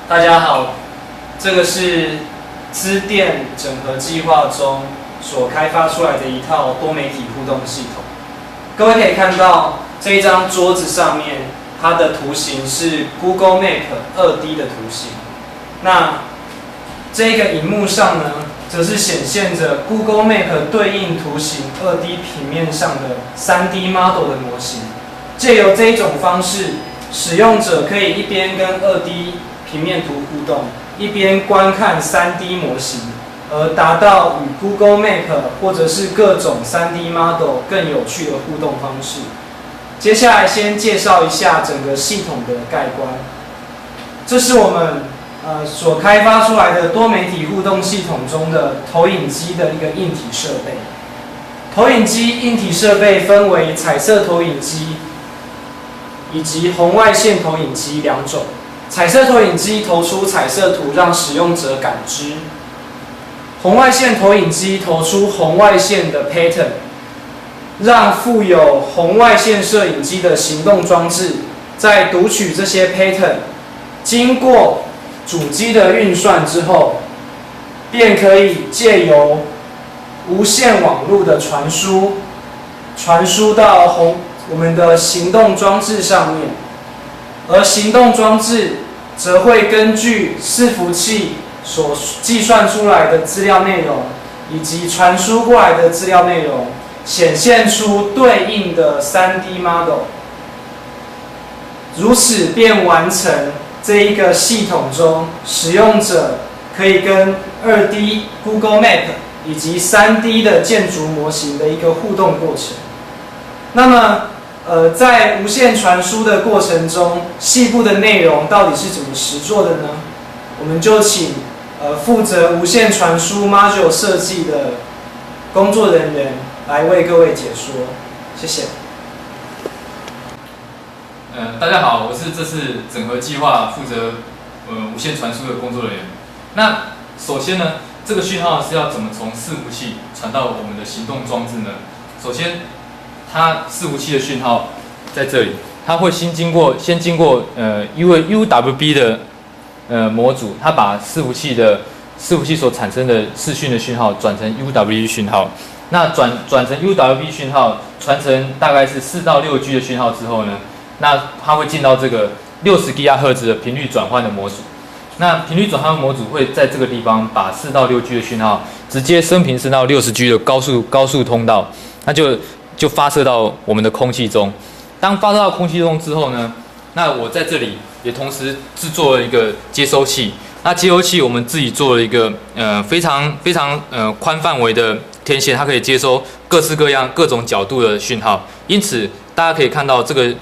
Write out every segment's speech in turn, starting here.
大家好，这个是资电整合计划中所开发出来的一套多媒体互动系统。各位可以看到这一张桌子上面，它的图形是 Google Map 2D 的图形。那这个荧幕上呢，则是显现着 Google Map 对应图形2D 平面上的3D model 的模型。借由这一种方式，使用者可以一边跟2D 平面图互动，一边观看3D 模型，而达到与 Google Map 或者是各种3D model 更有趣的互动方式。接下来先介绍一下整个系统的概观。这是我们所开发出来的多媒体互动系统中的投影机的一个硬体设备。投影机硬体设备分为彩色投影机以及红外线投影机两种。彩色投影机投出彩色图让使用者感知，红外线投影机投出红外线的 pattern， 让附有红外线摄影机的行动装置在读取这些 pattern， 经过主机的运算之后，便可以借由无线网络的传输到我们的行动装置上面，而行动装置则会根据伺服器所计算出来的资料内容，以及传输过来的资料内容，显现出对应的3D model， 如此便完成这一个系统中使用者可以跟2D Google Map 以及3D 的建筑模型的一个互动过程。那么在无线传输的过程中，细部的内容到底是怎么实作的呢？我们就请负责无线传输 module 设计的工作人员来为各位解说。谢谢。大家好，我是这次整合计划负责无线传输的工作人员。那首先呢，这个讯号是要怎么从伺服器传到我们的行动装置呢？首先，它伺服器的讯号在这里，它会先经过UWB 的模组，它把伺服器所产生的视讯的讯号转成 UWB 讯号。那转成 UWB 讯号，传成大概是4到6 G 的讯号之后呢，那它会进到这个60 GHz 的频率转换的模组。那频率转换模组会在这个地方把4到6 G 的讯号直接升频升到60 G 的高速通道，那就发射到我们的空气中。当发射到空气中之后呢，那我在这里也同时制作了一个接收器。那接收器我们自己做了一个非常宽范围的天线，它可以接收各式各样各种角度的讯号。因此大家可以看到这个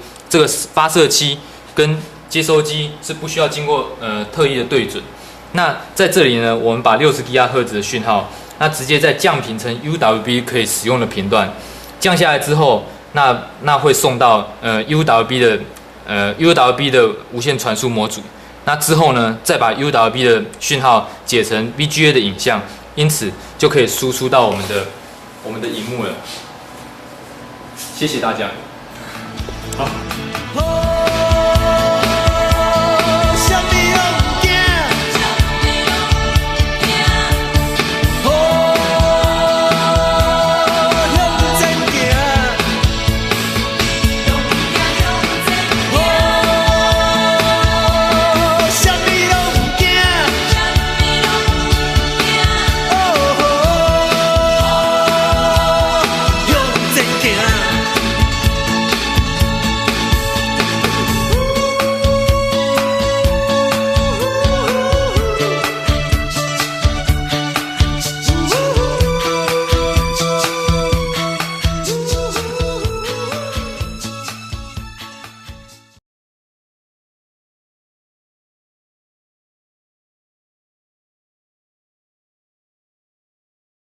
发射器跟接收机是不需要经过特意的对准。那在这里呢，我们把60 GHz 的讯号，那直接再降频成 UWB 可以使用的频段。降下来之后，那会送到UWB 的无线传输模组。那之后呢，再把 UWB 的讯号解成 VGA 的影像，因此就可以输出到我们的荧幕了。谢谢大家。好。